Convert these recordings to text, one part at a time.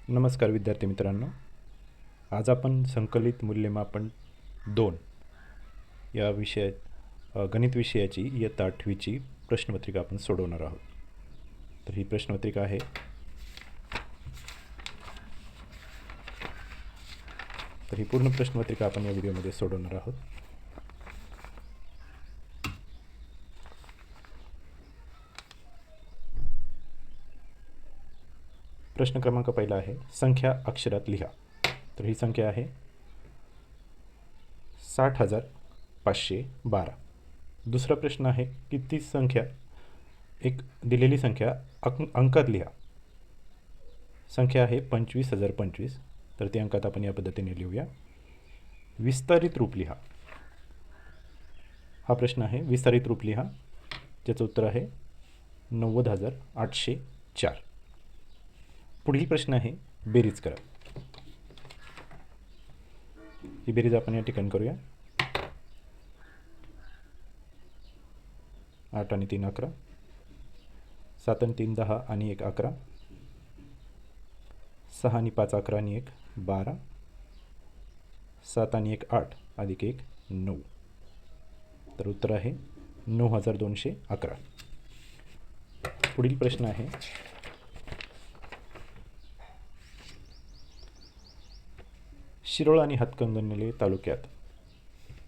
नमस्कार विद्यार्थी मित्रांनो. आज आपण संकलित मूल्यमापन 2 या गणित विषयाची इयत्ता 8वीची प्रश्नपत्रिका आपण सोडवणार आहोत. तर ही प्रश्नपत्रिका आहे. तर ही पूर्ण प्रश्नपत्रिका आपण या व्हिडिओमध्ये सोडवणार आहोत. प्रश्न क्रमांक पहिला आहे, संख्या अक्षरात लिहा. तर ही संख्या आहे 60,512. दुसरा प्रश्न आहे की ती संख्या एक दिलेली संख्या अंकात लिहा. संख्या आहे 25,025. तर ती अंकात आपण या पद्धतीने लिहूया. विस्तारित रूप लिहा. हा प्रश्न आहे, विस्तारित रूप लिहा. ज्याचं उत्तर आहे 90,804. पुढील प्रश्न आहे, बेरीज करा. ही बेरीज आपण या ठिकाणी करूया. 8 आणि 3 11, 7 आणि 3 10 आणि 1 11, 6 आणि 5 11 आणि 1 12, 7 आणि 1 8 अधिक 1 9. तर उत्तर आहे 9,211. पुढील प्रश्न आहे, शिरोळ आणि हातकणंगले तालुक्यात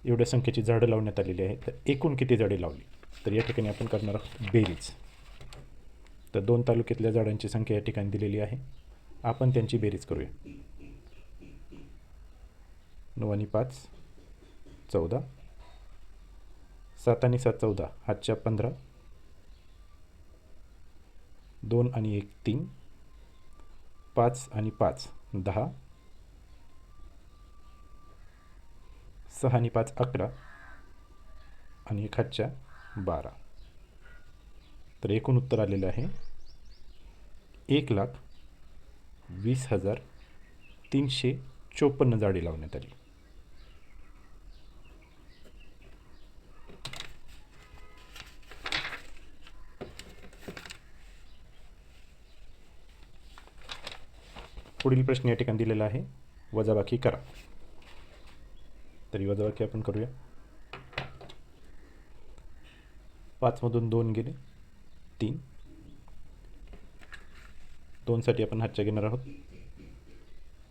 एवढ्या संख्येची झाडं लावण्यात आलेली आहेत. तर एकूण किती झाडे लावली? तर या ठिकाणी आपण करणार आहोत बेरीज. तर 2 तालुक्यातल्या झाडांची संख्या या ठिकाणी दिलेली आहे. आपण त्यांची बेरीज करूया. 9 आणि 5 14, 7 आणि 7 14, हातच्या 15, 2 आणि 1 3, 5 आणि 5 10, 6 आणि 5 11 आणि 1 हातच्या 12. तर एकूण उत्तर आलेलं आहे 1,20,354 झाडे लावण्यात आली. पुढील प्रश्न या ठिकाणी दिलेला आहे, वजाबाकी करा. तरी वजाबाकी आपण करूया. 5 मधून 2 गेले 3, 2 साठी आपण हातच्या घेणार आहोत.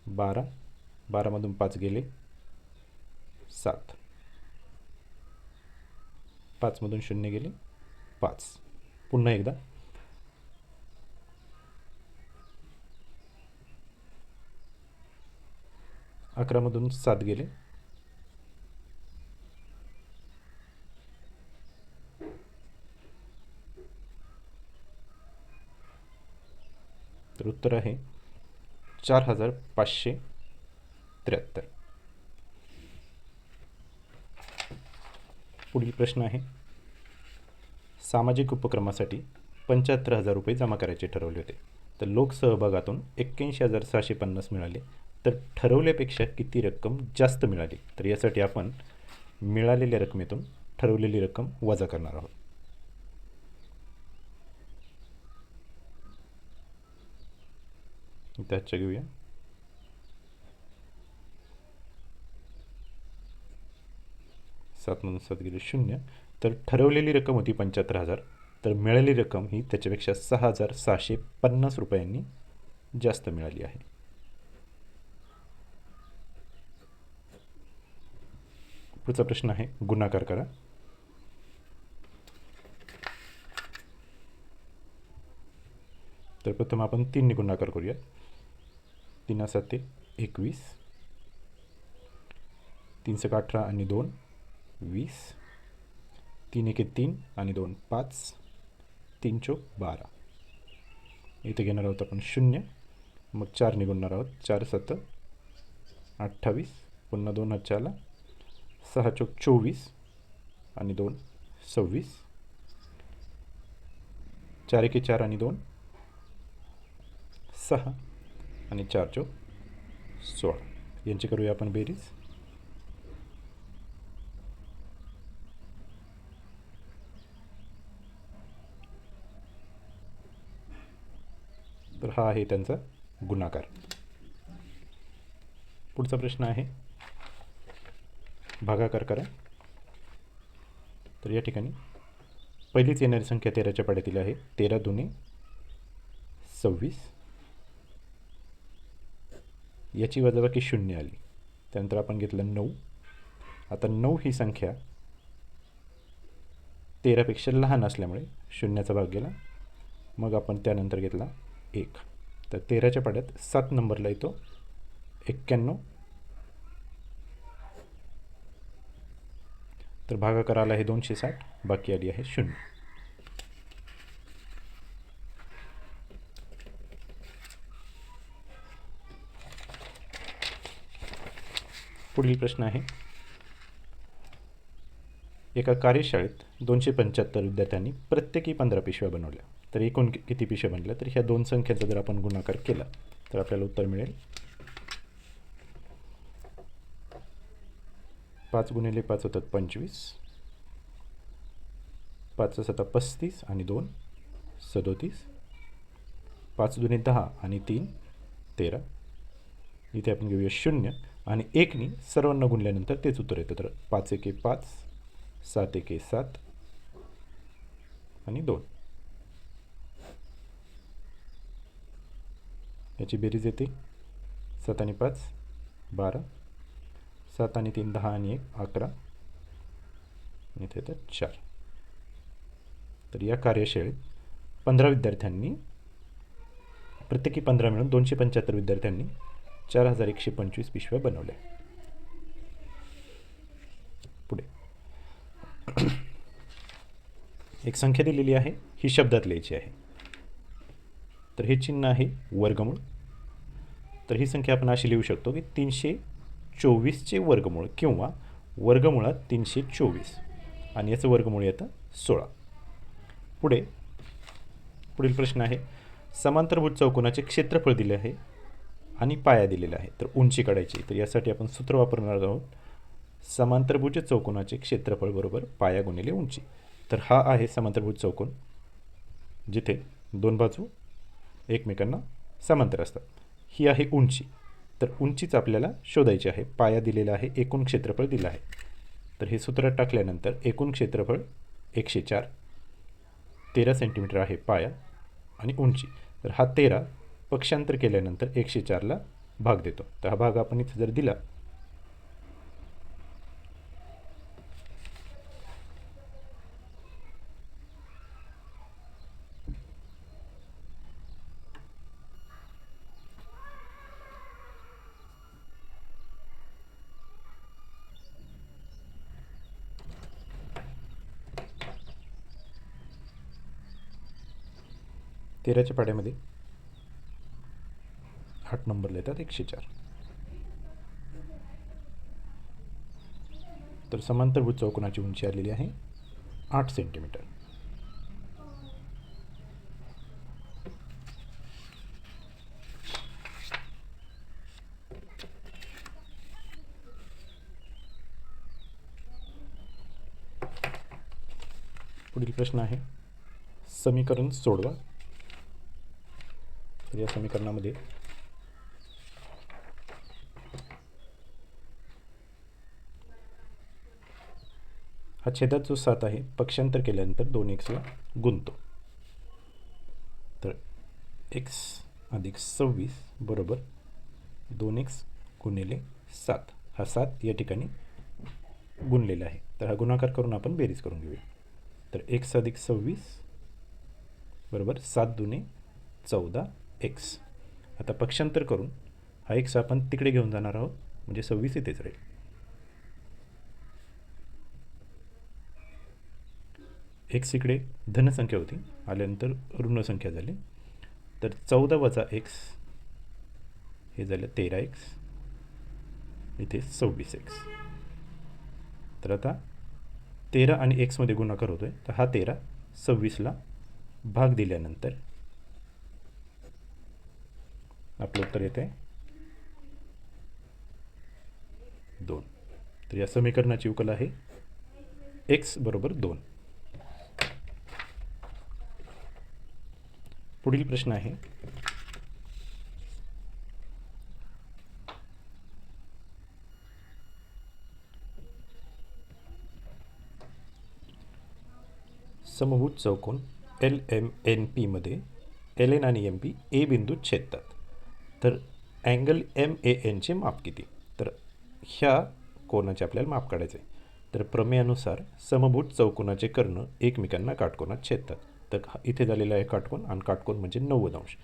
12, 12 मधून 5 गेले 7, 5 मधून 0 गेले 5. पुन्हा एकदा 11 मधून 7 गेले उत्तर आहे 4,573. पुढील प्रश्न आहे, सामाजिक उपक्रमासाठी 75,000 रुपये जमा करायचे ठरवले होते. तर लोकसहभागातून 81,650 मिळाले. तर ठरवल्यापेक्षा किती रक्कम जास्त मिळाली? तर यासाठी आपण मिळालेल्या रकमेतून ठरवलेली रक्कम वजा करणार आहोत. त्याच्या घेऊया. 7 मधून 7 गेले 0. तर ठरवलेली रक्कम होती 75,000. तर मिळालेली रक्कम ही त्याच्यापेक्षा 6,650 रुपयांनी जास्त मिळाली आहे. पुढचा प्रश्न आहे, गुणाकार करा. तर प्रथम आपण 3 ने गुणाकार करूया. 3 7 21, 3 6 18 आणि 2 20, 3 1 3 आणि 2 5, 3 4 12. इथे घेणार आहोत आपण 0. मग 4 ने गुणणार आहोत. 4 7 28, पुन्हा 2 हातच्या आला, 6 4 24 आणि 2 26, 4 1 4 आणि 2 6 आणि 4 4 16. यांची करूया आपण बेरीज. तर हा आहे त्यांचा गुणाकार. पुढचा प्रश्न आहे भागाकार करा. तर या ठिकाणी पहिलीच येणारी संख्या 13च्या पाड्यातील आहे. 13 दुने 26. याची वजाबाकी 0 आली. त्यानंतर आपण घेतलं 9. आता 9 ही संख्या 13पेक्षा लहान असल्यामुळे 0चा भाग गेला. मग आपण त्यानंतर घेतला 1. तर 13च्या पाड्यात 7 नंबरला येतो 91. तर भागाकार आला आहे 260, बाकी आली आहे 0. पुढील प्रश्न आहे एका कार्यशाळेत 275 विद्यार्थ्यांनी प्रत्येकी 15 पिशव्या बनवल्या. तर एकूण किती पिशव्या बनल्या? तर ह्या दोन संख्यांचा जर आपण गुणाकार केला तर आपल्याला उत्तर मिळेल 5 गुणिले 5 होतात 25, 5 7 35 आणि 2 37, 5 दुने 10 आणि 3 13. इथे आपण घेऊया 0 आणि 1नी सर्वांना गुणल्यानंतर तेच उत्तर येतं. तर 5 1 5, 7 1 7 आणि 2. याची बेरीज येते 7 आणि 5 12, 7 आणि 3 10 आणि 1 11 आणि इथे येतं 4. तर या कार्यशाळेत 15 विद्यार्थ्यांनी प्रत्येकी 15 मिळून 275 विद्यार्थ्यांनी 4125 पिशव्या बनवल्या. पुढे एक संख्या दिलेली आहे, ही शब्दात लिहायची आहे. तर हे चिन्ह आहे वर्गमूळ. तर ही संख्या आपण अशी लिहू शकतो की 324चे वर्गमूळ किंवा वर्गमुळात 324 आणि याचं वर्गमूळ येतं 16. पुढील प्रश्न आहे समांतरभुज चौकोनाचे क्षेत्रफळ दिले आहे आणि पाया दिलेला आहे. तर उंची काढायची. तर यासाठी आपण सूत्र वापरणार आहोत समांतरभुज चौकोनाचे क्षेत्रफळ बरोबर पाया गुणिले उंची. तर हा आहे समांतरभुज चौकोन जिथे दोन बाजू एकमेकांना समांतर असतात. ही आहे उंची. तर उंचीच आपल्याला शोधायची आहे. पाया दिलेला आहे, एकूण क्षेत्रफळ दिलं आहे. तर हे सूत्रात टाकल्यानंतर एकूण क्षेत्रफळ 104, 13 सेंटीमीटर आहे पाया आणि उंची. तर हा 13 पक्षांतर केल्यानंतर 104ला भाग देतो. तर हा भाग आपण इथे जर दिला तेराच्या पाड्यामध्ये 8 नंबरला येतात 104. तर समांतरभुज चौकोनाची उंची आलेली आहे 8 सेंटीमीटर. पुढील प्रश्न आहे समीकरण सोडवा. तर या समीकरणामध्ये हा छेदात जो 7 आहे पक्षांतर केल्यानंतर 2xला गुणतो. तर x अधिक 26 बरोबर 2x गुणिले 7. हा 7 या ठिकाणी गुणलेला आहे. तर हा गुणाकार करून आपण बेरीज करून घेऊया. तर x अधिक 26 बरोबर 7 दुने 14x. आता पक्षांतर करून हा x आपण तिकडे घेऊन जाणार आहोत म्हणजे 26 इथेच राहील. x इकडे धनसंख्या होती, आल्यानंतर ऋण संख्या झाली. तर 14 वजा x हे झालं 13x, इथे 26x. तर आता 13 आणि एक्समध्ये गुणाकार होतो आहे. तर हा 13 26ला भाग दिल्यानंतर आपलं उत्तर येते 2. तर या समीकरणाची उकल आहे x बरोबर 2. पुढील प्रश्न आहे समभुज चौकोन एल एम एन पीमध्ये एल एन आणि एम पी ए बिंदूत छेदतात. तर अँगल एम ए एनचे माप किती? तर ह्या कोनाचे आपल्याला माप काढायचे आहे. तर प्रमेयानुसार समभुज चौकोनाचे कर्ण एकमेकांना काटकोनात छेदतात. तर इथे झालेला आहे काटकोन आणि काटकोन म्हणजे 90 अंश.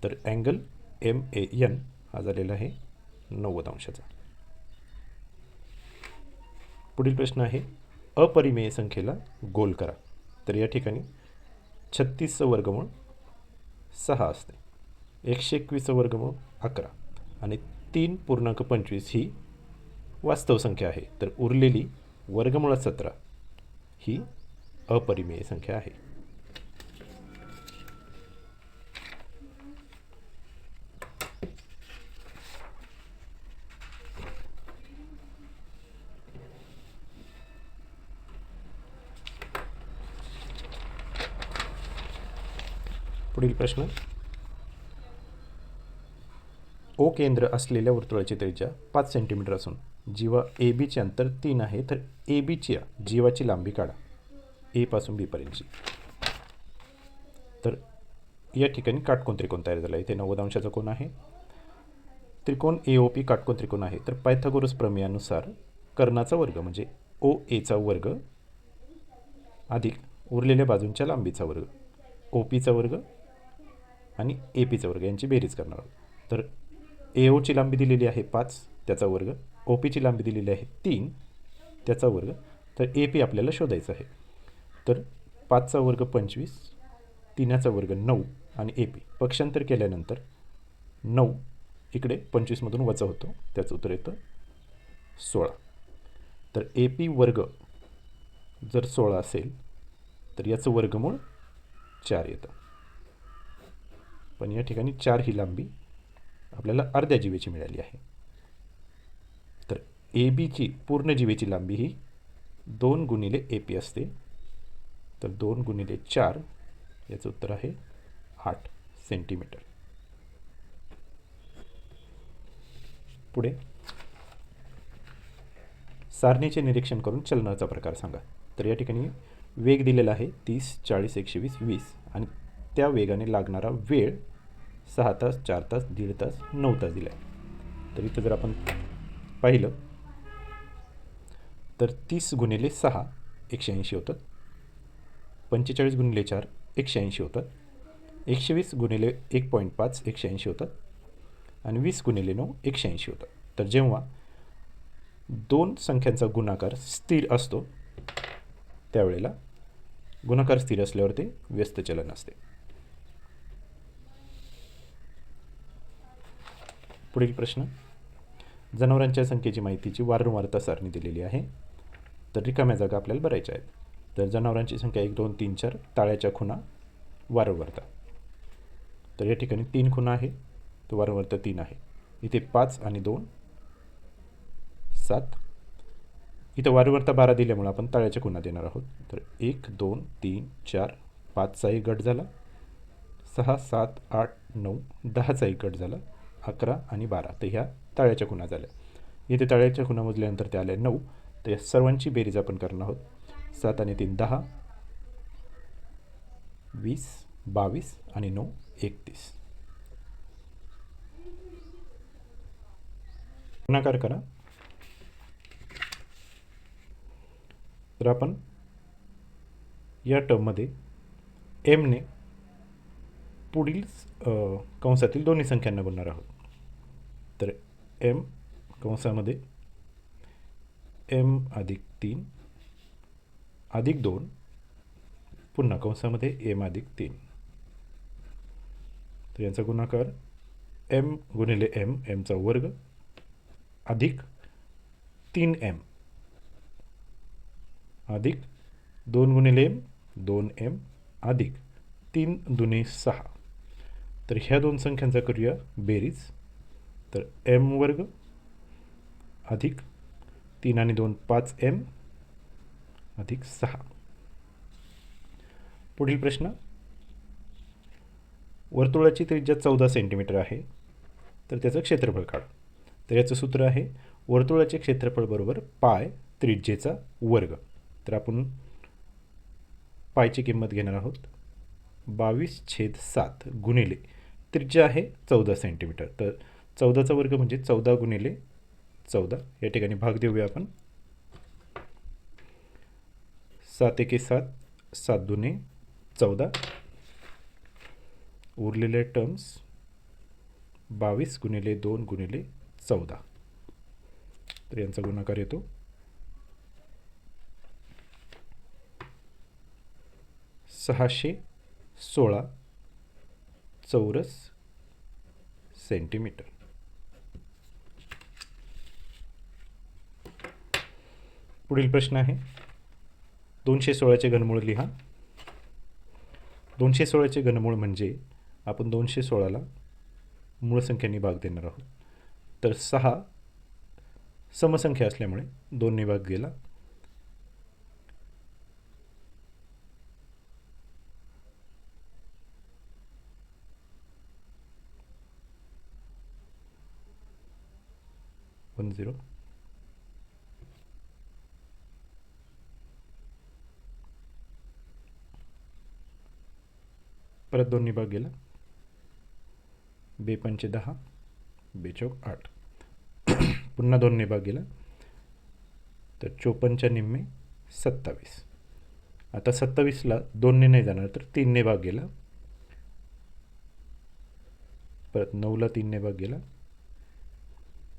तर अँगल एम ए एन हा झालेला आहे 90 अंशाचा. पुढील प्रश्न आहे अपरिमेय संख्येला गोल करा. तर या ठिकाणी 36चं वर्गमूळ 6 असते, 121चं वर्गमूळ 11 आणि 3.25 ही वास्तव संख्या आहे. तर उरलेली वर्गमुळात 17 ही अपरिमेय संख्या आहे. पुढील प्रश्न, ओ केंद्र असलेल्या वर्तुळाची त्रिज्या 5 सेंटीमीटर असून जीवा ए बीचे अंतर 3 आहे. तर ए बीच्या जीवाची लांबी काढा ए पासून बी पर्यंतची. तर या ठिकाणी काटकोन त्रिकोण तयार झाला. इथे 90 अंशाचा कोन आहे. त्रिकोण ए ओ पी काटकोन त्रिकोण आहे. तर पायथागोरस प्रमेयानुसार कर्णाचा वर्ग म्हणजे ओ एचा वर्ग अधिक उरलेल्या बाजूंच्या लांबीचा वर्ग ओ पीचा वर्ग आणि ए पीचा वर्ग यांची बेरीज करणार आहोत. तर ए ओची लांबी दिलेली आहे 5 त्याचा वर्ग, ओ पीची लांबी दिलेली आहे 3 त्याचा वर्ग. तर ए पी आपल्याला शोधायचं आहे. तर 5चा वर्ग 25, 3चा वर्ग 9 आणि ए पी पक्षांतर केल्यानंतर 9 इकडे 25मधून वजा होतो, त्याचं उत्तर येतं 16. तर ए पी वर्ग जर 16 असेल तर याचं वर्गमूळ 4 येतं. पण या ठिकाणी 4 ही लांबी आपल्याला अर्ध्या जीवेची मिळाली आहे. तर ए बीची पूर्ण जीवेची लांबी ही 2 गुणिले ए पी असते. तर 2 गुणिले 4 याचं उत्तर आहे 8 सेंटीमीटर. पुढे सारणीचे निरीक्षण करून चलनाचा प्रकार सांगा. तर या ठिकाणी वेग दिलेला आहे 30, 40, 120, 20 आणि त्या वेगाने लागणारा वेळ 6 तास, 4 तास, 1.5 तास, 9 तास दिला आहे. तर इथं जर आपण पाहिलं तर 30 गुणिले 6 180 होतात, 45 गुणिले 4 180 होतात, 120 गुणिले 1.5 180 होतात आणि 20 गुणिले 9 180 होतात. तर जेव्हा दोन संख्यांचा गुणाकार स्थिर असतो त्यावेळेला गुणाकार स्थिर असल्यावर ते व्यस्त चलन असते. पुढील प्रश्न, जनावरांच्या संख्येची माहितीची वारंवारता सारणी दिलेली आहे. तर रिकाम्या जागा आपल्याला भरायच्या आहेत. तर जनावरांची संख्या 1 2 3 4 ताळ्याच्या खुणा वारंवारता. तर या ठिकाणी 3 खुणा आहे, तर वारंवारता 3 आहे. इथे 5 आणि 2 7. इथं वारंवारता 12 दिल्यामुळे आपण ताळ्याच्या खुणा देणार आहोत. तर 1 2 3 4 5चा एक गट झाला, 6 7 8 9 10चा एक गट झाला, 11 आणि 12. तर ह्या ताळ्याच्या खुणा झाल्या. इथे ताळ्याच्या खुणा मोजल्यानंतर त्या आल्या 9. तर या सर्वांची बेरीज आपण करणार आहोत. 7 आणि 3 10, 20 22 आणि 9 31. गुणाकार करा. तर आपण या टर्ममध्ये एमने पुढील कंसातील दोन्ही संख्यांना गुणणार आहोत. तर एम कंसामध्ये एम अधिक 3 अधिक 2 पुन्हा कंसामध्ये एम अधिक 3. तर यांचा गुणाकार एम गुणिले एम एमचा वर्ग अधिक 3m अधिक 2 गुणिले एम 2m अधिक 3 दुने 6. तर ह्या दोन संख्यांचा करूया बेरीज. तर एम वर्ग अधिक 3 आणि 2 5m अधिक 6. पुढील प्रश्न, वर्तुळाची त्रिज्या 14 सेंटीमीटर आहे. तर त्याचं क्षेत्रफळ काढा. तर याचं सूत्र आहे वर्तुळाचे क्षेत्रफळ बरोबर पाय त्रिज्येचा वर्ग. तर आपण पायची किंमत घेणार आहोत 22/7 गुणिले त्रिज्या आहे 14 सेंटीमीटर. तर 14चा वर्ग म्हणजे 14 गुणिले 14. या ठिकाणी भाग देऊया आपण. 7 एके 7, 7 दुने 14. उरलेले टर्म्स 22 गुणिले 2 गुणिले 14. तर यांचा गुणाकार येतो 616 चौरस सेंटीमीटर. पुढील प्रश्न आहे 216चे घनमूळ लिहा. 216चे घनमूळ म्हणजे आपण 216ला मूळ संख्यांनी भाग देणार आहोत. तर 6 समसंख्या असल्यामुळे 2ने भाग गेला. वन 0. परत 2ने भाग गेला. 2 पंचे 10, 2 चौक 8. पुन्हा 2ने भाग गेला. तर 54च्या निम्मे 27. आता 27ला 2ने नाही जाणार तर 3ने भाग गेला. परत 9ला 3ने भाग गेला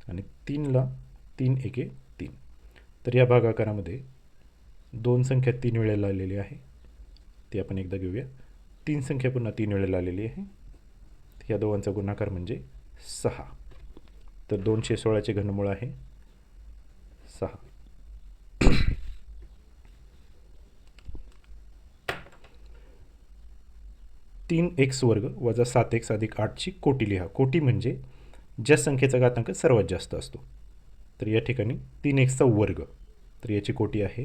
आणि 3ला 3 एके 3. तर या भागाकारामध्ये 2 संख्या 3 वेळेला आलेली आहे. ती आपण एकदा घेऊया. 3 संख्या पुन्हा 3 वेळेला आलेली आहे. या दोघांचा गुणाकार म्हणजे 6. तर 216चे घनमूळ आहे 6. तीन एक्स वर्ग वजा 7x अधिक 8ची कोटी लिहा. कोटी म्हणजे ज्या संख्येचा घातांक सर्वात जास्त असतो. तर या ठिकाणी 3xचा वर्ग. तर याची कोटी आहे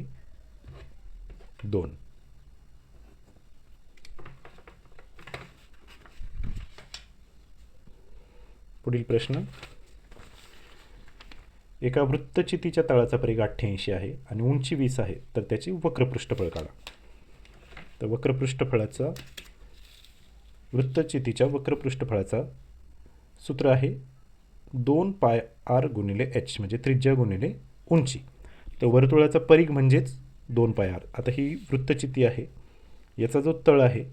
2. पुढील प्रश्न. एका वृत्तचितीच्या तळाचा परिघ 88 आहे आणि उंची 20 आहे. तर त्याची वक्रपृष्ठफळ काढा. तर वृत्तचितीच्या वक्रपृष्ठफळाचा सूत्र आहे 2πr गुणिले h म्हणजे त्रिज्या गुणिले उंची. तर वर्तुळाचा परिघ म्हणजेच 2πr. आता ही वृत्तचिती आहे. याचा जो तळ आहे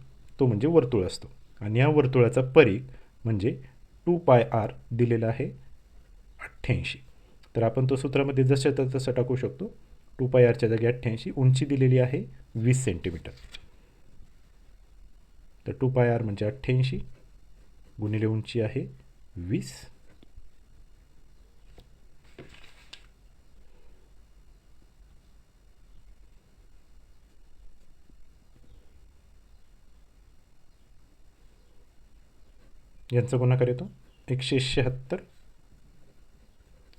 तो म्हणजे वर्तुळ असतो आणि या वर्तुळाचा परिघ म्हणजे 2πr दिलेला आहे 88. तर आपण तो सूत्रामध्ये जसं तसं टाकू शकतो. 2πrच्या जागी 88. उंची दिलेली आहे 20 सेंटीमीटर. तर 2πr म्हणजे 88 गुणिले उंची आहे 20. यांचा गुणाकार येतो 176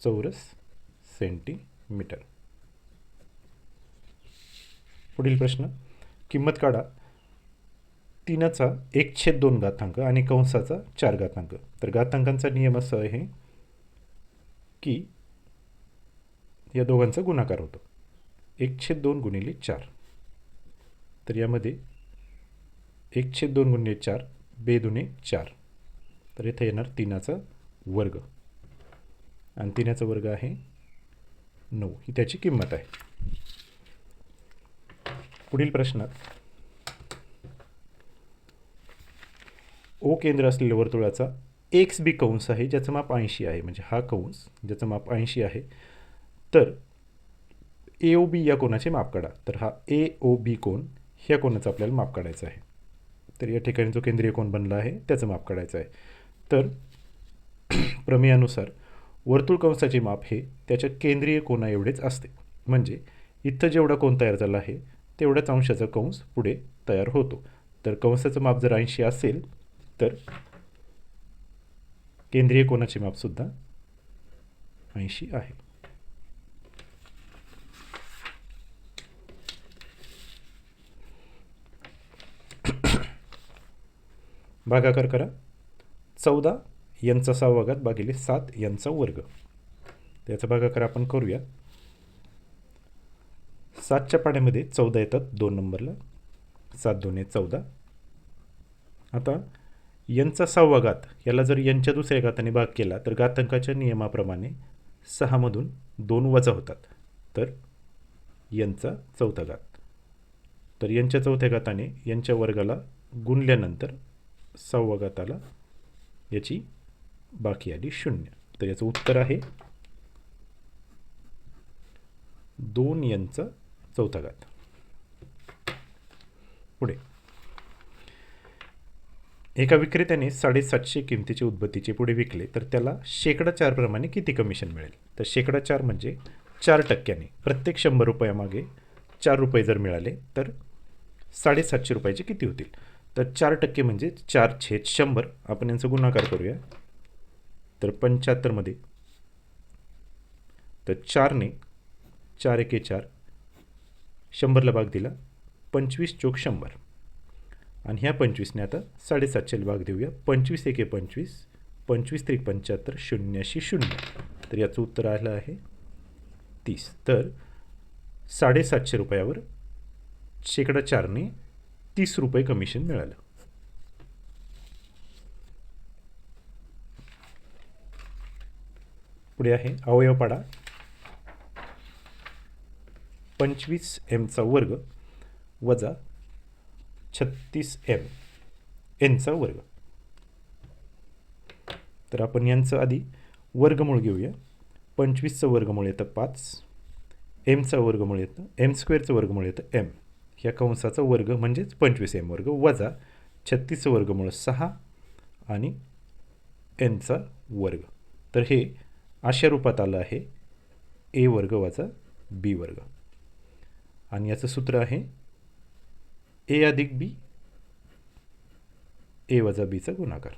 चौरस सेंटीमीटर. पुढील प्रश्न. किंमत काढा 3चा 1/2 घातांक आणि कंसाचा 4 घातांक. तर घातांकांचा नियम असा आहे की या दोघांचा गुणाकार होतो 1/2 गुणिले 4. तर यामध्ये 1/2 गुणिले 4 2 4. तर इथे येणार 3चा वर्ग आणि 3चा वर्ग आहे 9. ही त्याची किंमत आहे. पुढील प्रश्नात ओ केंद्र असलेल्या वर्तुळाचा एक्स बी कंस आहे ज्याचं माप 80 आहे. म्हणजे हा कंस ज्याचं माप 80 आहे. तर ए ओ बी या कोणाचे माप काढा. तर हा ए ओ बी कोन ह्या कोणाचं आपल्याला माप काढायचं आहे. तर या ठिकाणी जो केंद्रीय कोन बनला आहे त्याचं माप काढायचं आहे. तर प्रमेयानुसार वर्तुळ कंसाचे माप हे त्याच्या केंद्रीय कोना एवढेच असते. म्हणजे इथं जेवढा कोन तयार झाला आहे तेवढाच अंशाचा कंस पुढे तयार होतो. तर कंसाचं माप जर 80 असेल तर केंद्रीय कोनाचे मापसुद्धा 80 आहे. भागाकार करा. 14 यांचा 6 घात भागिले 7 यांचा वर्ग. त्याचा भागाकार आपण करूया. 7च्या पाड्यामध्ये 14 येतात 2 नंबरला. 7 2 14. आता यांचा 6वा घात याला जर यांच्या दुसऱ्या घाताने भाग केला तर घातांकाच्या नियमाप्रमाणे 6मधून 2 वजा होतात, तर यांचा 4था घात. तर यांच्या 4थ्या घाताने यांच्या वर्गाला गुणल्यानंतर 6वा घाताला याची बाकी आली 0. तर याचं उत्तर आहे 2 यांचा 4था घात. पुढे एका विक्रेत्याने 750 किमतीचे उदबत्तीचे पुढे विकले तर त्याला 4% प्रमाणे किती कमिशन मिळेल? तर 4% म्हणजे 4%. प्रत्येक 100 रुपयामागे 4 रुपये जर मिळाले तर 750 रुपयाचे किती होतील? तर 4% म्हणजे 4/100. आपण यांचा गुणाकार करूया. तर 75मध्ये तर 4ने 4 एके 4, 100ला भाग दिला 25 चोक 100. आणि ह्या 25ने आता 750 भाग देऊया. 25 एके 25, 25 त्रिक 75, 0 तर याचं उत्तर आलं आहे 30. तर 750 रुपयावर 4%ने 30 रुपये कमिशन मिळालं. पुढे आहे अवयवपाडा. 25m² वजा 36m nचा वर्ग. तर आपण यांचं आधी वर्गमूळ घेऊया. 25चं वर्गमूळ येतं 5, mचा वर्गमूळ येतं m² वर्गमूळ येतं m, ह्या कंसाचा वर्ग म्हणजेच 25m² वजा 36चं वर्गमूळ 6 आणि nचा वर्ग. तर हे अशा रूपात आलं आहे a² वजा b². आणि याचं सूत्र आहे a अधिक b, a वजा bचा गुणाकार.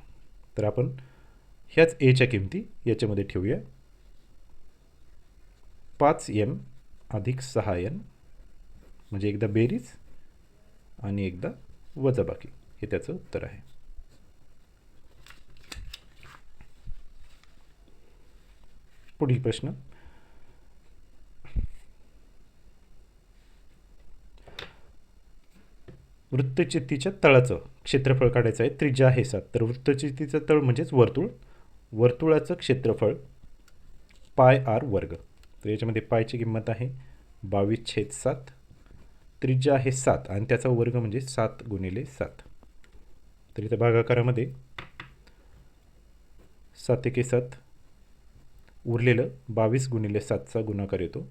तर आपण ह्याच एच्या किमती याच्यामध्ये ठेवूया. 5m अधिक 6n म्हणजे एकदा बेरीज आणि एकदा वजाबाकी, हे त्याचं उत्तर आहे. पुढील प्रश्न. वृत्तचित्तीच्या तळाचं क्षेत्रफळ काढायचं आहे. त्रिज्या आहे 7. तर वृत्तचित्तीचं तळ म्हणजेच वर्तुळ, वर्तुळाचं क्षेत्रफळ πr². तर याच्यामध्ये पायची किंमत आहे 22/7. त्रिज्या आहे 7 आणि त्याचा वर्ग म्हणजे 7 × 7. तर इथं भागाकारामध्ये 7 एके 7, उरलेलं 22 × 7चा गुणाकार येतो.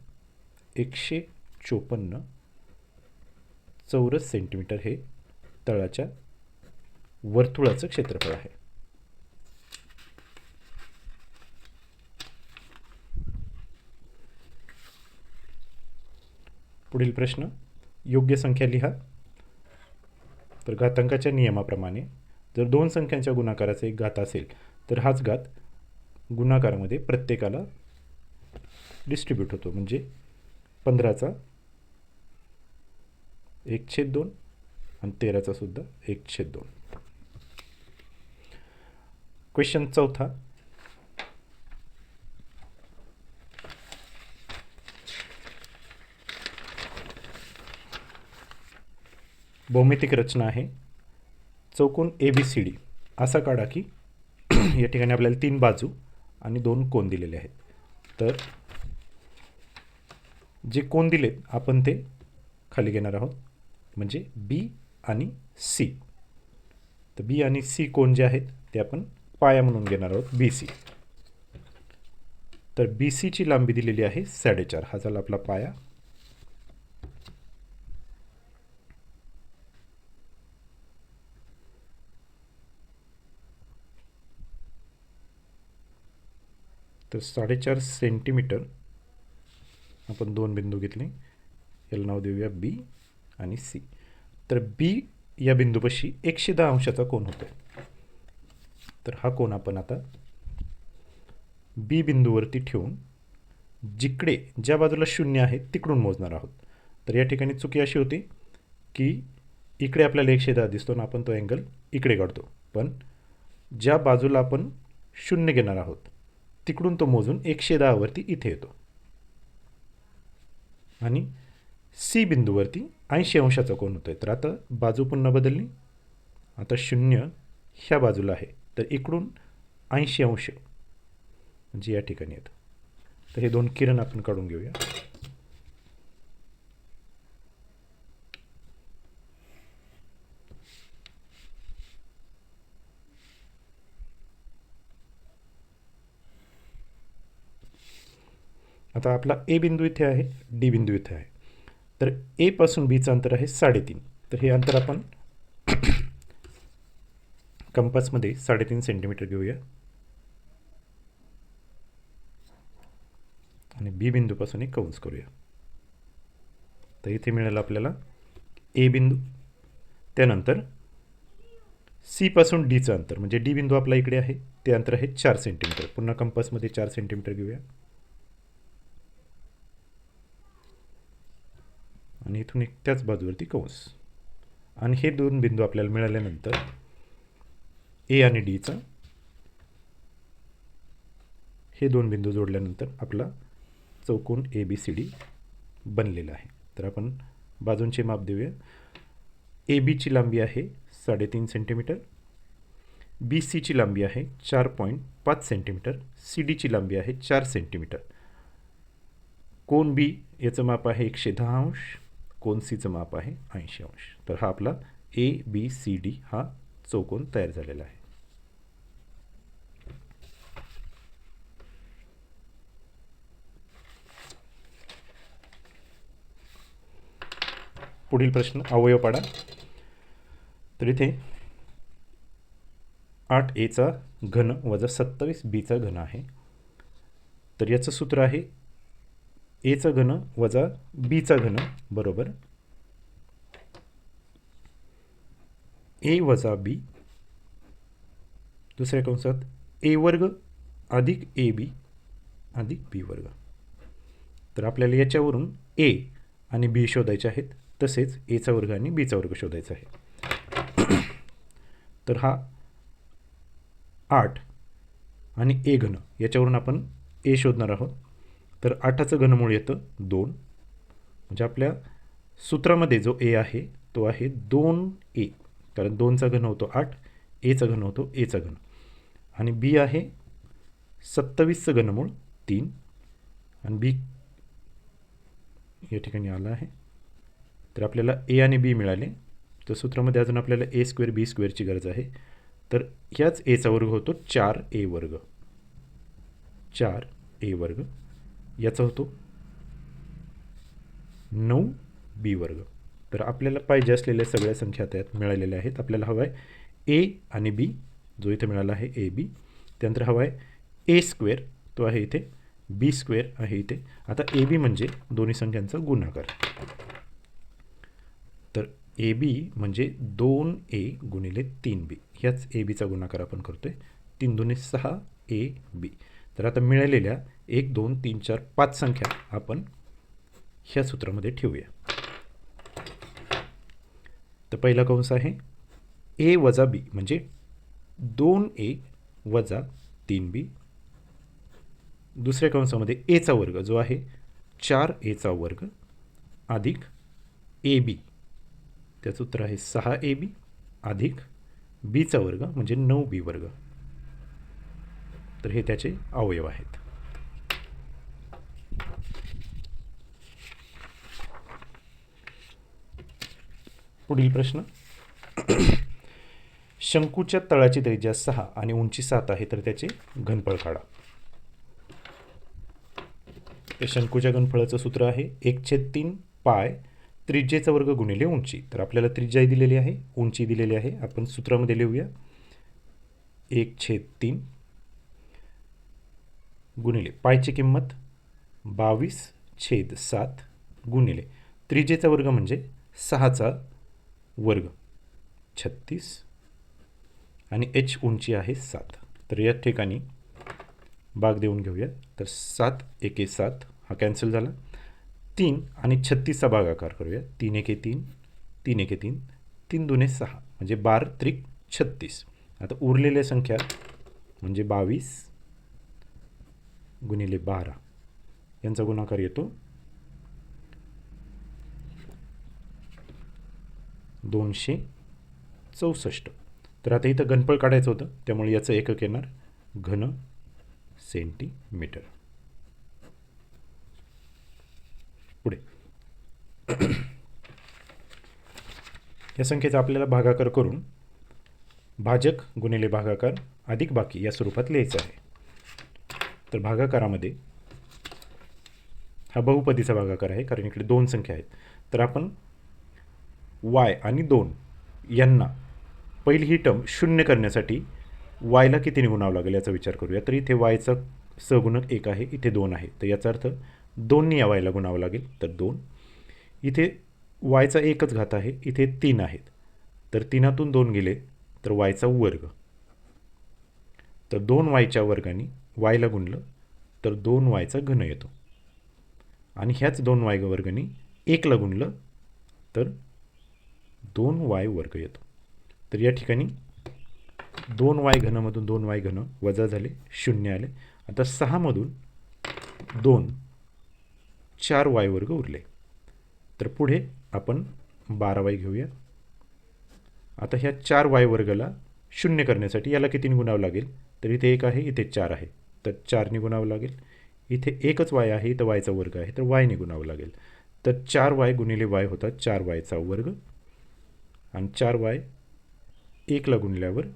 154 चौरस सेंटीमीटर हे तळाच्या वर्तुळाचं क्षेत्रफळ आहे. पुढील प्रश्न. योग्य संख्या लिहा. तर घातांकाच्या नियमाप्रमाणे जर 2 संख्यांच्या गुणाकाराचा एक घात असेल तर हाच घात गुणाकारामध्ये प्रत्येकाला डिस्ट्रीब्यूट होतो. म्हणजे 15चा 1/2 आणि 13चा सुद्धा 1/2. क्वेश्चन 4. भौमितिक रचना आहे. चौकोन ABCD असा काढा की या ठिकाणी आपल्याला 3 बाजू आणि 2 कोन दिलेले आहेत. तर जे कोन दिलेत आपण ते खाली घेणार आहोत, म्हणजे B आणि C. तर B आणि C कोन जे आहेत ते आपण पाया म्हणून घेणार आहोत BC. तर BCची लांबी दिलेली आहे 4.5. हा झाला आपला पाया. तर 4.5 सेंटीमीटर आपण 2 बिंदू घेतले, याला नाव देऊया B आणि C. तर B या बिंदूपाशी 110 अंशाचा कोन होतो. तर हा कोन आपण आता B बिंदूवरती ठेवून जिकडे ज्या बाजूला 0 आहे तिकडून मोजणार आहोत. तर या ठिकाणी चुकी अशी होती की इकडे आपल्याला 110 दिसतो ना, आपण तो अँगल इकडे काढतो, पण ज्या बाजूला आपण 0 घेणार आहोत तिकडून तो मोजून 110 वरती इथे येतो आणि C बिंदूवरती 80 अंशाचा कोण होतो आहे. तर आता बाजू पुन्हा बदलली. आता 0 ह्या बाजूला आहे, तर इकडून 80 अंश म्हणजे या ठिकाणी येतं. तर हे दोन किरण आपण काढून घेऊया. आता आपला ए बिंदू इथे आहे, डी बिंदू इथे आहे. तर ए पासून बीचं अंतर आहे 3.5. तर हे अंतर आपण कंपासमध्ये 3.5 सेंटीमीटर घेऊया आणि बी बिंदूपासून एक कंस करूया. तर इथे मिळालं आपल्याला ए बिंदू. त्यानंतर सी पासून डीचं अंतर म्हणजे डी बिंदू आपला इकडे आहे, ते अंतर आहे 4 सेंटीमीटर. पुन्हा कंपासमध्ये 4 सेंटीमीटर घेऊया आणि इथून एक त्याच बाजूवरती कंस. आणि हे दोन बिंदू आपल्याला मिळाल्यानंतर ए आणि डीचा हे दोन बिंदू जोडल्यानंतर आपला चौकोन ए बी सी डी बनलेला आहे. तर आपण बाजूंचे माप देऊया. ए बीची लांबी आहे 3.5 सेंटीमीटर, बी सीची लांबी आहे 4.5 सेंटीमीटर, सी डीची लांबी आहे 4 सेंटीमीटर. कोन बी याचं माप आहे 110 अंश, कोन सीचं माप आहे 80 अंश. तर हा आपला ए बी सी डी हा चौकोन तयार झालेला आहे. पुढील प्रश्न अवयव पाडा. तर इथे 8 एचा घन वजा 27 बीचा घन आहे. तर याचं सूत्र आहे एचा घन वजा बीचा घन बरोबर ए वजा बी दुसऱ्या कंसात ए वर्ग अधिक ए बी अधिक बी वर्ग. तर आपल्याला याच्यावरून ए आणि बी शोधायचे आहेत, तसेच एचा वर्ग आणि बीचा वर्ग शोधायचा आहे. तर हा 8 आणि ए घन याच्यावरून आपण ए शोधणार आहोत. तर 8चं घनमूळ येतं 2, म्हणजे आपल्या सूत्रामध्ये जो ए आहे तो आहे 2a, कारण 2चा घन होतो 8, एचा घन होतो एचा घन. आणि बी आहे 27चं घनमूळ 3, आणि बी या ठिकाणी आलं आहे. तर आपल्याला ए आणि बी मिळाले. तर सूत्रामध्ये अजून आपल्याला ए स्क्वेअर बी स्क्वेअरची गरज आहे. तर ह्याच एचा वर्ग होतो 4a वर्ग, 4a वर्ग. याचा होतो 9b वर्ग. तर आपल्याला पाहिजे असलेल्या सगळ्या संख्या त्यात मिळालेल्या आहेत. आपल्याला हवा आहे ए आणि बी, जो इथे मिळाला आहे ए बी. त्यानंतर हवा आहे ए स्क्वेअर, तो आहे इथे, बी स्क्वेअर आहे इथे. आता ए बी म्हणजे दोन्ही संख्यांचा गुणाकार. तर ए बी म्हणजे 2a गुणिले 3b, ह्याच ए बीचा गुणाकार आपण करतो आहे. 3 दुणे 6 ए बी. तर आता मिळालेल्या 1 2 3 4 5 संख्या आपण ह्या सूत्रामध्ये ठेवूया. तर पहिला कंस आहे ए वजा बी म्हणजे 2a वजा 3b. दुसऱ्या कंसामध्ये एचा वर्ग जो आहे 4aचा वर्ग अधिक ए बी, त्याचं सूत्र आहे 6ab अधिक बीचा वर्ग म्हणजे 9b वर्ग. तर हे त्याचे अवयव आहेत. पुढील प्रश्न. शंकूच्या तळाची त्रिज्या 6 आणि उंची 7 आहे, तर त्याचे घनफळ काढा. त्या शंकूच्या घनफळाचं सूत्र आहे 1/3 पाय त्रिज्येचा वर्ग गुणिले उंची. तर आपल्याला त्रिज्याही दिलेली आहे, उंची दिलेली आहे. आपण सूत्रामध्ये लिहूया 1/3 गुणिले पायची किंमत 22/7 गुणिले त्रिज्येचा वर्ग म्हणजे 6चा वर्ग 36 आणि एच उंची आहे 7. तर या ठिकाणी भाग देऊन घेऊया. तर 7 1 7 हा कॅन्सल झाला. 3 आणि 36चा भागाकार करूया. 3 1 3 3 1 3 3 दुणे 6 म्हणजे 12 त्रिक 36. आता उरलेल्या संख्या म्हणजे 22 गुणिले 12 यांचा गुणाकार येतो 264. तर आता इथं घनफळ काढायचं होतं, त्यामुळे याचं एकक येणार घन सेंटीमीटर. पुढे या संख्येचा आपल्याला भागाकार करून भाजक गुणिले भागाकार अधिक बाकी या स्वरूपात लिहायचं आहे. तर भागाकारामध्ये हा बहुपदीचा भागाकार आहे, कारण इकडे दोन संख्या आहेत. तर आपण y आणि 2 यांना पहिली ही टर्म शून्य करण्यासाठी yला कितीने गुणावं लागेल याचा विचार करूया. तर इथे yचा सहगुणक 1 आहे, इथे 2 आहे. तर याचा अर्थ 2नी या yला गुणावं लागेल. तर 2. इथे yचा एकच घात आहे, इथे 3 आहेत. तर 3तून 2 गेले तर yचा वर्ग. तर 2yच्या वर्गाने yला गुणलं तर 2yचा घन येतो. आणि ह्याच 2y वर्गाने 1ला गुणलं तर 2y वर्ग येतो. तर या ठिकाणी 2y घनमधून 2y घन वजा झाले, 0 आले. आता 6मधून 2 4y वर्ग उरले. तर पुढे आपण 12y घेऊया. आता ह्या 4y वर्गाला 0 करण्यासाठी याला कितीने गुणावं लागेल? तर इथे 1 आहे, इथे 4 आहे. तर 4ने गुणावं लागेल. इथे एकच y आहे, इथं yचा वर्ग आहे, तर yने गुणावं लागेल. तर 4y गुणिले y होता 4yचा वर्ग, आणि 4y 1ला गुणल्यावर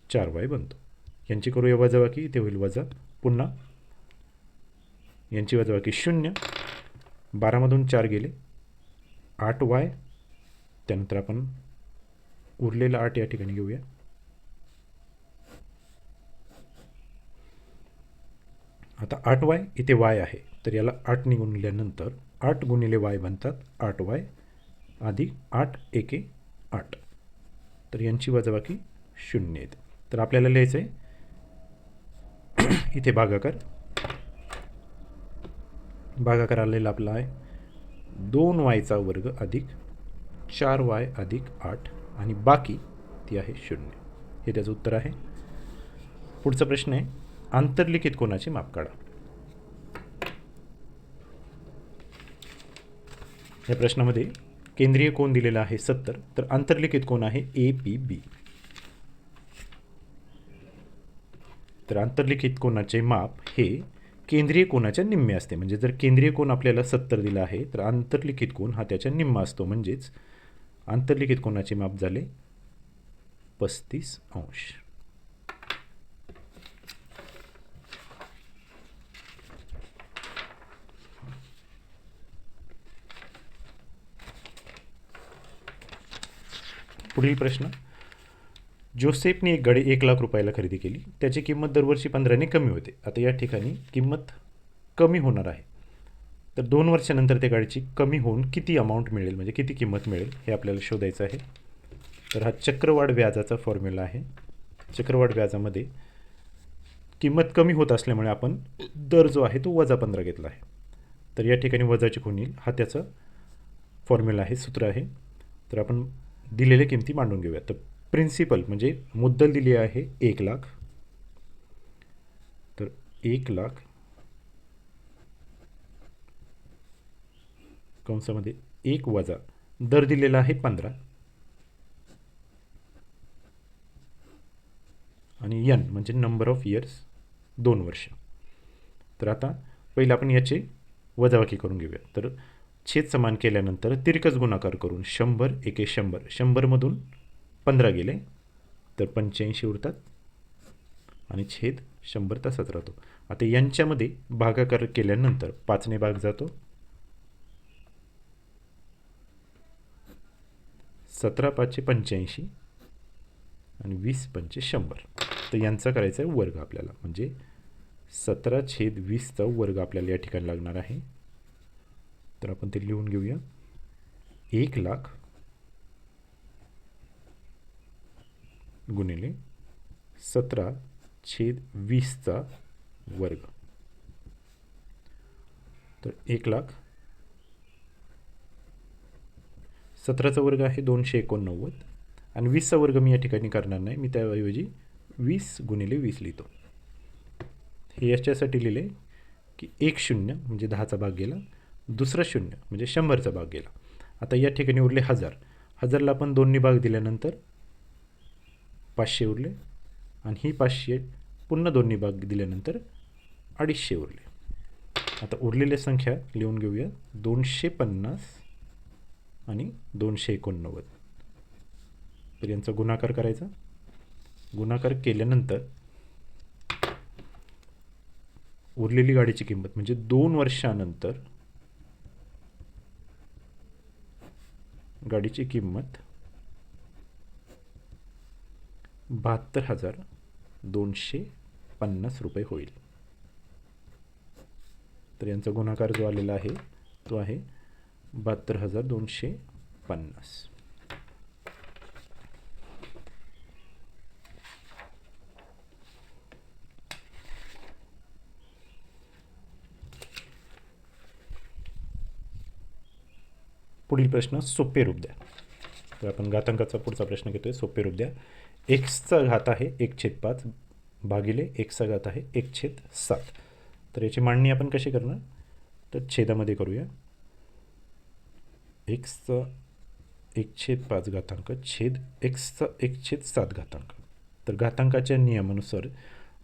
4y बनतो. यांची करूया वजाबाकी. इथे होईल वजा, पुन्हा यांची वजाबाकी 0. 12मधून 4 गेले 8y. त्यानंतर आपण उरलेला 8 या ठिकाणी घेऊया. आता 8y इथे y आहे, तर याला 8ने गुणल्यानंतर 8 गुणिले y बनतात 8y अधिक 8 एके 8. तर यांची वजाबाकी 0 येते. तर आपल्याला लिहायचं आहे इथे भागाकार आलेला आपला आहे 2yचा वर्ग अधिक 4y अधिक 8, आणि बाकी ती आहे 0. हे त्याचं उत्तर आहे. पुढचा प्रश्न आहे आंतरलिखित कोनाचे माप काढा. या प्रश्नामध्ये केंद्रीय कोन दिलेला आहे 70, तर आंतरलिखित कोन आहे APB. तर आंतरलिखित कोनाचे माप हे केंद्रीय कोनाच्या निम्मे असते. म्हणजे जर केंद्रीय कोन आपल्याला 70 दिला आहे, तर आंतरलिखित कोन हा त्याच्या निम्मा असतो. म्हणजेच आंतरलिखित कोनाचे माप झाले 35 अंश. पुढील प्रश्न, जोसेफने एक गाडी 1 लाख रुपयाला खरेदी केली. त्याची किंमत दरवर्षी 15ने कमी होते. आता या ठिकाणी किंमत कमी होणार आहे. तर 2 वर्षानंतर त्या गाडीची कमी होऊन किती अमाऊंट मिळेल, म्हणजे किती किंमत मिळेल हे आपल्याला शोधायचं आहे. तर हा चक्रवाढ व्याजाचा फॉर्म्युला आहे. चक्रवाढ व्याजामध्ये किंमत कमी होत असल्यामुळे आपण दर जो आहे तो वजा 15 घेतला आहे. तर या ठिकाणी वजाची खूण येईल, हा त्याचा फॉर्म्युला आहे, सूत्र आहे. तर आपण दिलेल्या किमती मांडून घेऊया. तर प्रिन्सिपल म्हणजे मुद्दल दिली आहे 1 लाख. तर 1 लाख कंसामध्ये 1 वजा दर दिलेला आहे 15, आणि n म्हणजे नंबर ऑफ इयर्स 2 वर्ष. तर आता पहिलं आपण याचे वजाबाकी करून घेऊया. तर छेद समान केल्यानंतर तिरकस गुणाकार करून 100 एके 100, 100मधून 15 गेले तर 85 उरतात, आणि छेद 100 तसाच राहतो. आता यांच्यामध्ये भागाकार केल्यानंतर 5ने भाग जातो. 17 5 85 आणि 20 5 100. तर यांचा करायचा आहे वर्ग आपल्याला, म्हणजे 17/20चा वर्ग आपल्याला या ठिकाणी लागणार आहे. तर आपण ते लिहून घेऊया. 1 लाख गुणिले 17/20चा वर्ग. तर 1 लाख 17चा वर्ग आहे 289, आणि 20चा वर्ग मी या ठिकाणी करणार नाही, मी त्याऐवजी 20 गुणिले 20 लिहितो. हे याच्यासाठी लिहिले की 1 0 म्हणजे 10चा भाग गेला, दुसरा 0 म्हणजे 100चा भाग गेला, आता या ठिकाणी उरले 1000. 1000ला आपण 2 भाग दिल्यानंतर 500 उरले आणि ही 500 पुन्हा 2 भाग दिल्यानंतर 250 उरले. आता उरलेल्या संख्या लिहून घेऊया. 250 आणि 289. तर यांचा गुणाकार करायचा. गुणाकार केल्यानंतर उरलेली गाडीची किंमत म्हणजे 2 वर्षानंतर गाडीची किंमत 72,250 रुपये होईल. तर यांचा गुणाकार जो आलेला आहे तो आहे 72,250. पुढील प्रश्न सोपे रूप द्या. तर आपण घातांकाचा पुढचा प्रश्न घेतोय. सोपे रूप द्या. एक्सचा घात आहे 1/5 भागिले एक्सचा घात आहे 1/7. तर याची मांडणी आपण कशी करणार, तर छेदामध्ये करूया. एक्सचा 1/5 घातांक छेद एक्सचा 1/7 घातांक. तर घातांकाच्या नियमानुसार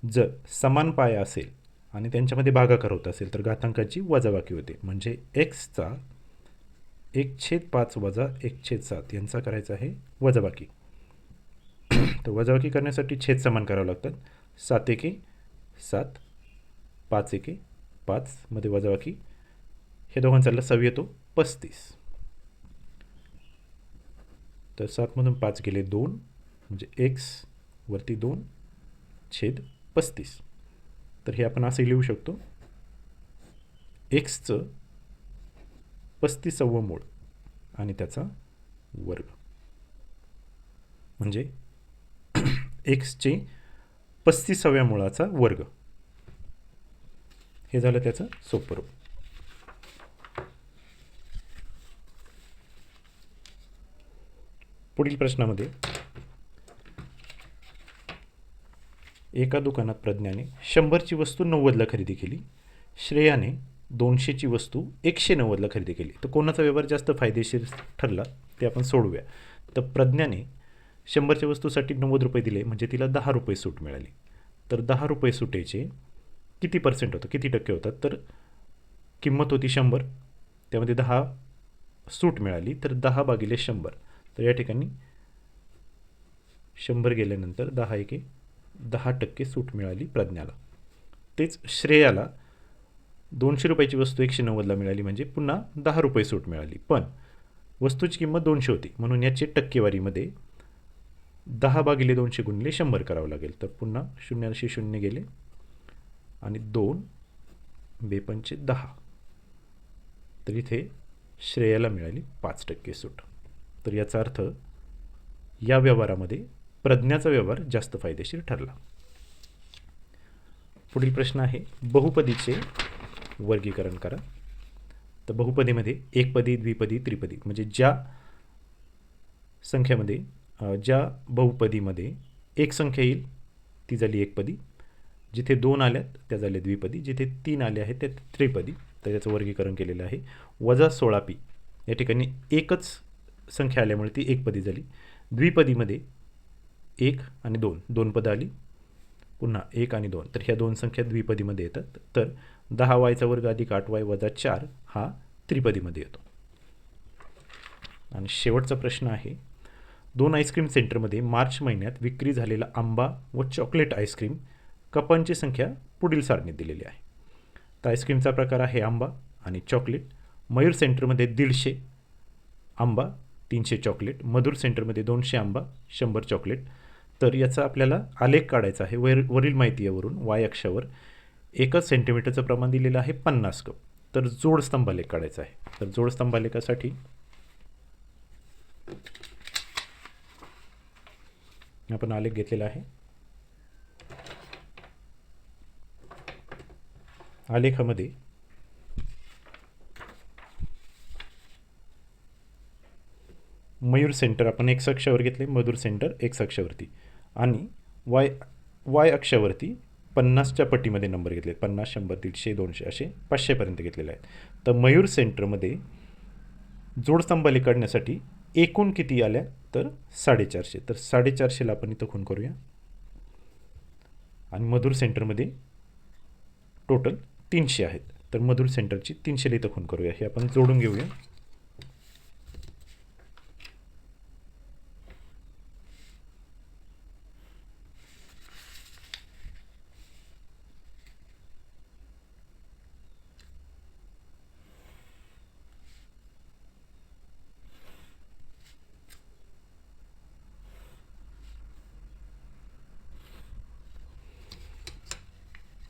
जर समान पाया असेल आणि त्यांच्यामध्ये भागाकार होत असेल तर घातांकाची वजाबाकी होते. म्हणजे एक्सचा 1/5 वजा 1/7 यांचा करायचा आहे वजाबाकी. तर वजाबाकी करण्यासाठी छेद समान करावं लागतात. 7 एके 7, 5 एके 5 मध्ये वजाबाकी, हे दोघांचा लसावी येतो 35. तर 7मधून 5 गेले 2 म्हणजे एक्स वरती 2 छेद 35. तर हे आपण असे लिहू शकतो. एक्सचं 35वे मूळ आणि त्याचा वर्ग म्हणजे एक्सचे 35व्या मुळाचा वर्ग. हे झालं त्याचं सोपं रूप. पुढील प्रश्नामध्ये एका दुकानात प्रज्ञाने 100ची वस्तू 90ला खरेदी केली. श्रेयाने 200ची वस्तू 190ला खरेदी केली. तर कोणाचा व्यवहार जास्त फायदेशीर ठरला ते आपण सोडूया. तर प्रज्ञाने 100च्या वस्तूसाठी 90 रुपये दिले म्हणजे तिला 10 रुपये सूट मिळाली. तर 10 रुपये सुटेचे किती % होतं, किती टक्के होतात, तर किंमत होती 100, त्यामध्ये 10 सूट मिळाली तर 10 भागिले 100. तर या ठिकाणी 100 गेल्यानंतर 10 एके 10% सूट मिळाली प्रज्ञाला. तेच श्रेयाला 200 रुपयाची वस्तू 190ला मिळाली म्हणजे पुन्हा 10 रुपये सूट मिळाली. पण वस्तूची किंमत 200 होती म्हणून याची टक्केवारीमध्ये 10 भागिले 200 गुणिले 100 करावं लागेल. तर पुन्हा 0 0 गेले आणि 2 बेपंचे 10. तर इथे श्रेयाला मिळाली 5% सूट. तर याचा अर्थ या व्यवहारामध्ये प्रज्ञाचा व्यवहार जास्त फायदेशीर ठरला. पुढील प्रश्न आहे बहुपदीचे वर्गीकरण करा. तर बहुपदीमध्ये एकपदी, द्विपदी, त्रिपदी म्हणजे ज्या संख्येमध्ये ज्या बहुपदीमध्ये एक संख्या येईल ती झाली एकपदी, जिथे 2 आल्यात त्या झाल्या द्विपदी, जिथे 3 आले आहेत त्या त्रिपदी. तर याचं वर्गीकरण केलेलं आहे. वजा 16p या ठिकाणी एकच संख्या आल्यामुळे ती एकपदी झाली. द्विपदीमध्ये 1 आणि 2 दोन पदं आली, पुन्हा 1 आणि 2 तर ह्या दोन संख्या द्विपदीमध्ये येतात. तर 10y वर्ग अधिक 8y वजा 4 हा त्रिपदीमध्ये येतो. आणि शेवटचा प्रश्न आहे 2 आईस्क्रीम सेंटरमध्ये मार्च महिन्यात विक्री झालेला आंबा व चॉकलेट आईस्क्रीम कपांची संख्या पुढील सारणीत दिलेली आहे. तर आईस्क्रीमचा प्रकार आहे आंबा आणि चॉकलेट. मयूर सेंटरमध्ये 150 आंबा 300 चॉकलेट, मधुर सेंटरमध्ये 200 आंबा 100 चॉकलेट. तर याचा आपल्याला आलेख काढायचा आहे. वरील माहिती यावरून वाय अक्षावर 1 सेंटीमीटरचं प्रमाण दिलेलं आहे 50 कप. तर जोड स्तंभालेख काढायचा आहे. तर जोड स्तंभालेखासाठी आपण आलेख घेतलेला आहे. आलेखामध्ये मयूर सेंटर आपण एक्स अक्षावर घेतले, मधुर सेंटर एक्स अक्षावरती आणि वाय अक्षावरती 50च्या पट्टीमध्ये नंबर घेतले. 50, 100, 150, 200 असे 500 पर्यंत घेतलेले आहेत. तर मयूर सेंटरमध्ये जोडस्तंभाले काढण्यासाठी एकूण किती आल्या तर 450. तर 450ला आपण इथं खूण करूया आणि मधुर सेंटरमध्ये टोटल 300 आहेत. तर मधुर सेंटरची 300ला इथं खूण करूया. हे आपण जोडून घेऊया.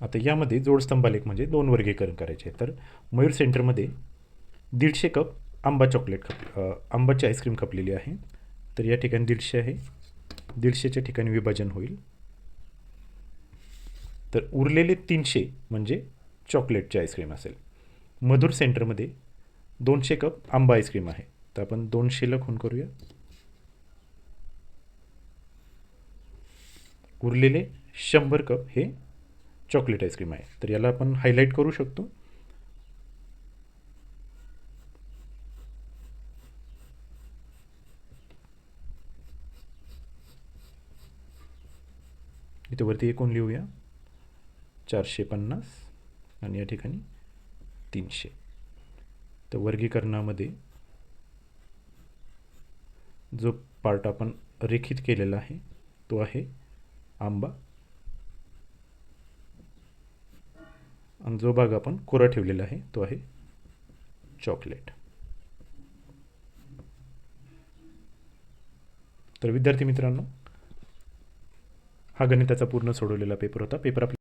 आता यामध्ये जोडस्तंभालेख म्हणजे 2 वर्गीकरण करायचे आहे. तर मयूर सेंटरमध्ये 150 कप आंबा चॉकलेट आंबाची आईस्क्रीम खपलेली आहे. तर या ठिकाणी 150 आहे. 150च्या ठिकाणी विभाजन होईल. तर उरलेले 300 म्हणजे चॉकलेटची आईस्क्रीम असेल. मधुर सेंटरमध्ये 200 कप आंबा आईस्क्रीम आहे. तर आपण 200ला खूण करूया. उरलेले 100 कप हे चॉकलेट आईस्क्रीम आहे. तर याला आपण हायलाईट करू शकतो. इथे वरती एकूण लिहूया 450 आणि या ठिकाणी 300. तर वर्गीकरणामध्ये जो पार्ट आपण रेखित केलेला आहे तो आहे आंबा आणि जो भाग आपण कोरा ठेवलेला आहे तो आहे चॉकलेट. तर विद्यार्थी मित्रांनो, हा गणिताचा पूर्ण सोडवलेला पेपर होता. पेपर